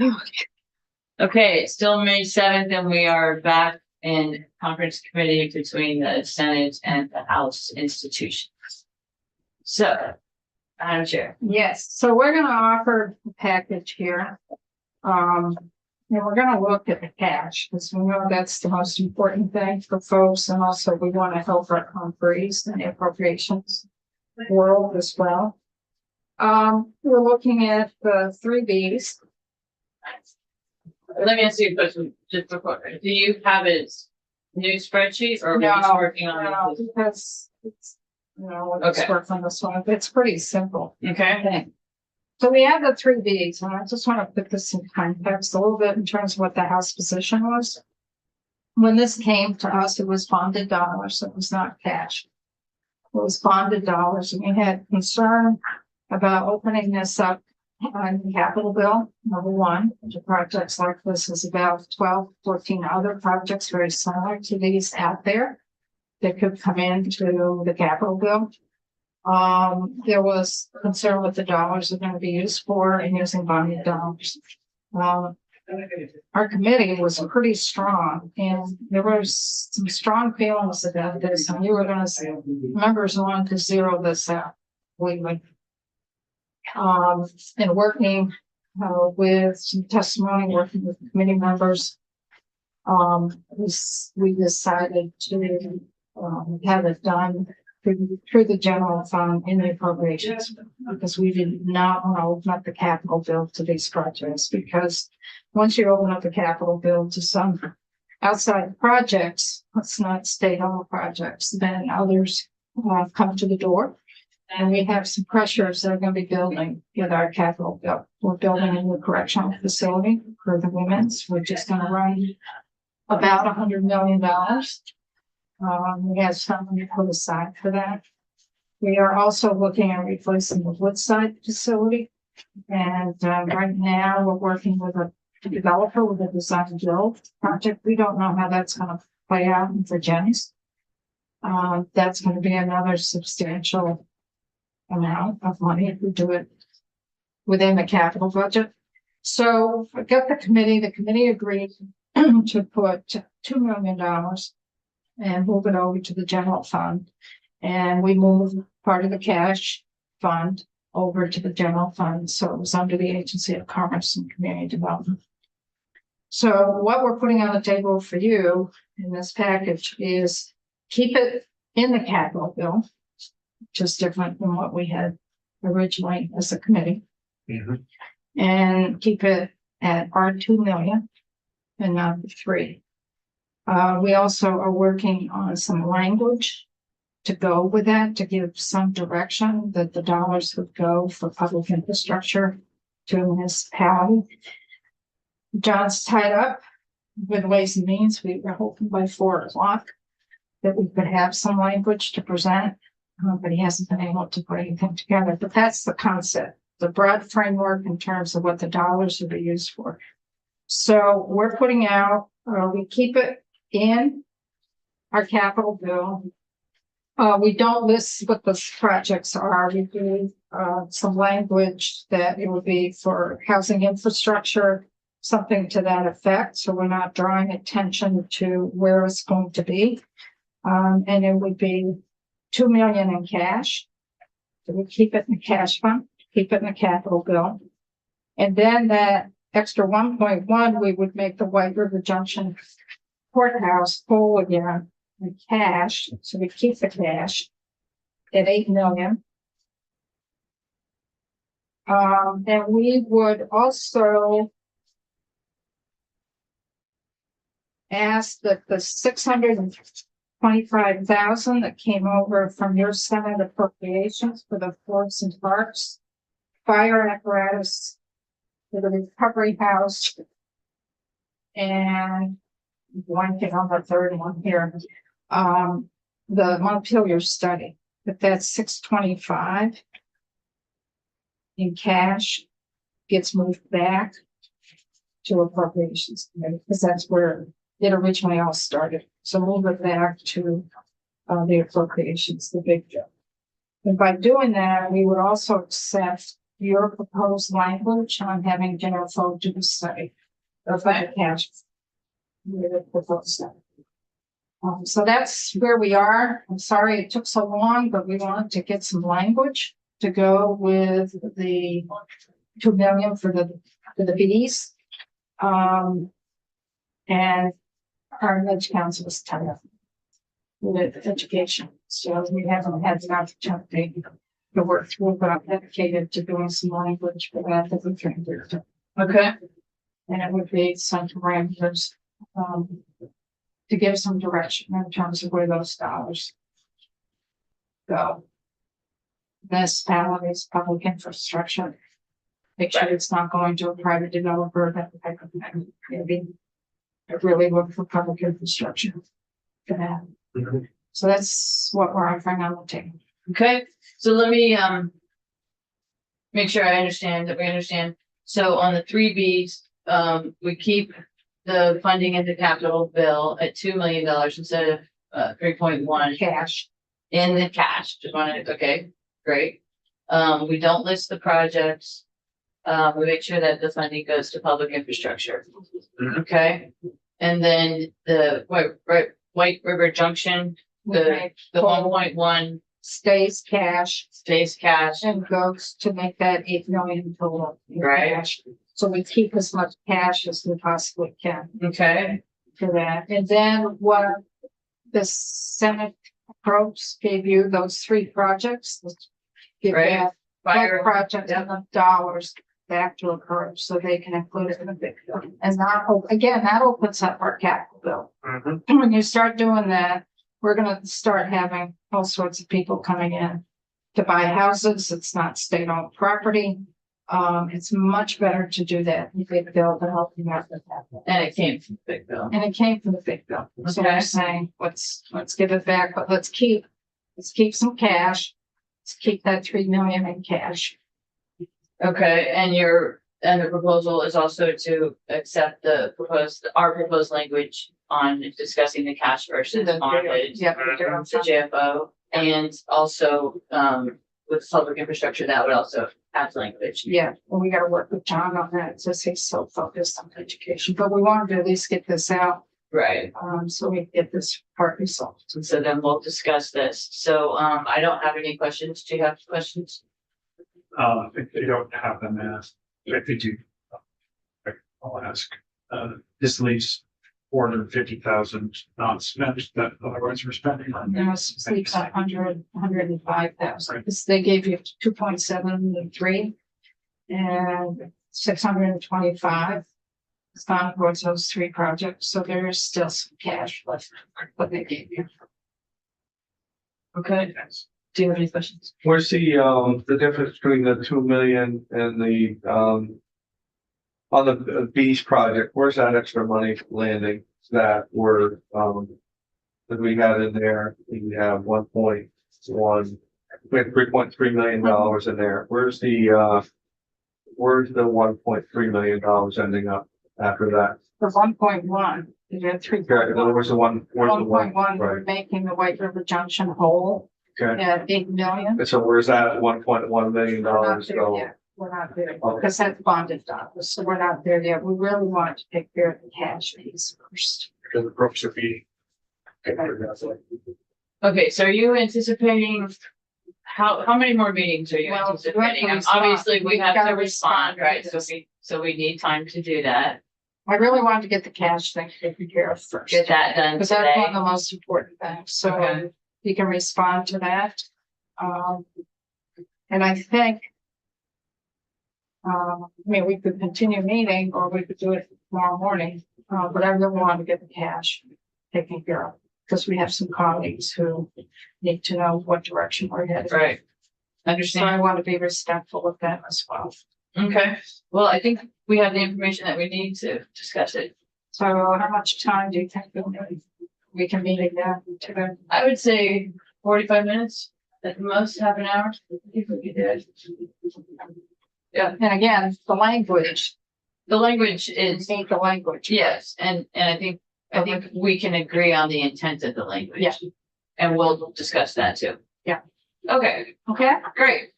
Okay, it's still May 7th, and we are back in conference committee between the Senate and the House institutions. So, Madam Chair. Yes, so we're gonna offer a package here. And we're gonna look at the cash, because we know that's the most important thing for folks, and also we want to help our conferees and the appropriations world as well. We're looking at the 3Bs. Let me ask you a question just before. Do you have it new spreadsheet or are we just working on it? Because it's, we'll just work on this one. It's pretty simple. Okay. So we have the 3Bs, and I just want to put this in context a little bit in terms of what the House position was. When this came to us, it was bonded dollars. It was not cash. It was bonded dollars, and we had concern about opening this up on the capital bill. Number one, the projects like this is about 12, 14 other projects very similar to these out there that could come into the capital bill. There was concern what the dollars are going to be used for and using bonded dollars. Our committee was pretty strong, and there was some strong feelings about this, and you were going to say members wanted to zero this out. We would, and working with some testimony, working with committee members, we decided to have it done through the general fund in the appropriations, because we did not want to open up the capital bill to these projects, because once you open up the capital bill to some outside projects, it's not state-owned projects, then others come to the door, and we have some pressures that are going to be building with our capital bill. We're building a new correctional facility for the women's, which is going to run about $100 million. We have some money put aside for that. We are also looking at replacing the Woodside facility. And right now we're working with a developer with a design build project. We don't know how that's going to play out in Virginia's. That's going to be another substantial amount of money if we do it within the capital budget. So I got the committee agreed to put $2 million and move it over to the general fund. And we moved part of the cash fund over to the general fund. So it was under the Agency of Commerce and Community Development. So what we're putting on the table for you in this package is keep it in the capital bill, which is different than what we had originally as a committee. And keep it at our 2 million and not the 3. We also are working on some language to go with that, to give some direction that the dollars would go for public infrastructure to a municipality. John's tied up with Ways and Means. We were hoping by 4 o'clock that we could have some language to present, but he hasn't been able to put anything together. But that's the concept, the broad framework in terms of what the dollars will be used for. So we're putting out, we keep it in our capital bill. We don't list what the projects are. We do some language that it would be for housing infrastructure, something to that effect. So we're not drawing attention to where it's going to be. And it would be $2 million in cash. So we keep it in the cash fund, keep it in the capital bill. And then that extra 1.1, we would make the White River Junction courthouse whole again in cash. So we keep the cash at $8 million. And we would also ask that the $625,000 that came over from your Senate appropriations for the forts and parks, fire apparatus, for the recovery house, and one thing on the third one here, the Montpelier study, but that's $625 in cash gets moved back to appropriations committee, because that's where it originally all started. So move it back to the appropriations, the big job. And by doing that, we would also accept your proposed language on having general fund do the study. Of the cash. We would propose that. So that's where we are. I'm sorry it took so long, but we wanted to get some language to go with the 2 million for the Bs. And our village council is tied up with education, so we haven't had the opportunity to work through, but I'm dedicated to doing some language for that we can do. Okay. And it would be some parameters, to give some direction in terms of where those dollars go. Municipalities, public infrastructure. Make sure it's not going to a private developer, that type of thing. Maybe really look for public infrastructure for that. Mhm. So that's what we're offering on the table. Okay, so let me, make sure I understand that we understand. So on the 3Bs, we keep the funding in the capital bill at $2 million instead of 3.1 Cash. in the cash. Just wanted, okay, great. We don't list the projects. We make sure that the funding goes to public infrastructure. Mhm. Okay, and then the White River Junction, the 1.1 Stays cash stays cash. and goes to make that 8 million total. in Right. cash. So we keep as much cash as we possibly can Okay, for that. And then what the Senate approach gave you, those 3 projects. let's Give Right. that fire, project and the dollars back to approach so they can include it in the big bill. And that opens up our capital bill. Mhm. When you start doing that, we're gonna start having all sorts of people coming in to buy houses. It's not state-owned property. It's much better to do that in the big bill to help you out with that. and it came from the big bill. And it came from the big bill. So Okay. we're saying, let's give it back, but let's keep some cash. Let's keep that 3 million in cash. Okay, and the proposal is also to accept our proposed language on discussing the cash versus bondage, Yeah. the JFO, and also, with public infrastructure, that would also have language. Yeah, well, we gotta work with John on that, since he's so focused on education, but we wanted to at least get this out, Right, so we can get this part resolved. and so then we'll discuss this. So, I don't have any questions. Do you have questions? If you don't have them asked, if you do, I'll ask. This leaves 450,000 not spent that otherwise we're spending on. Now it's 105,000, because they gave you 2.73 and 625. It's gone towards those 3 projects, so there is still some cash left, what they gave you. Okay, do you have any questions? Where's the difference between the 2 million and the, on the beach project, where's that extra money landing that we're, that we had in there? We have 1.1, we have $3.3 million in there. Where's the 1.3 million dollars ending up after that? For 1.1, you had 3. Okay, then where's the one, where's the 1.1, one? we're Right, making the White River Junction whole okay. at 8 million. And so where's that $1.1 million We're not there go? yet. We're not there, Okay. because that's bonded dollars, so we're not there yet. We really want to take care of the cash piece first. Because the brooks are being. Okay, so are you anticipating, how many more meetings are you Well, anticipating? we have to respond. Obviously, we We've have gotta to respond, respond. right? So we need time to do that, I really wanted to get the cash thing taken care of first. get that done Because that's one of today. the most important things, so Okay. you can respond to that. And I think. I mean, we could continue meeting or we could do it tomorrow morning, but I really want to get the cash taken care of. Because we have some colleagues who need to know what direction we're headed. Right. So I Understand? want to be respectful of them as well. Okay, well, I think we have the information that we need to discuss it. So how much time do you think we can meet again today? I would say 45 minutes, at the most, half an hour. I think we could do it. And again, the language, The language is, need the language. yes, and I think we can agree on the intent of the language. Yeah. And we'll discuss that too. Yeah. Okay, Okay, great.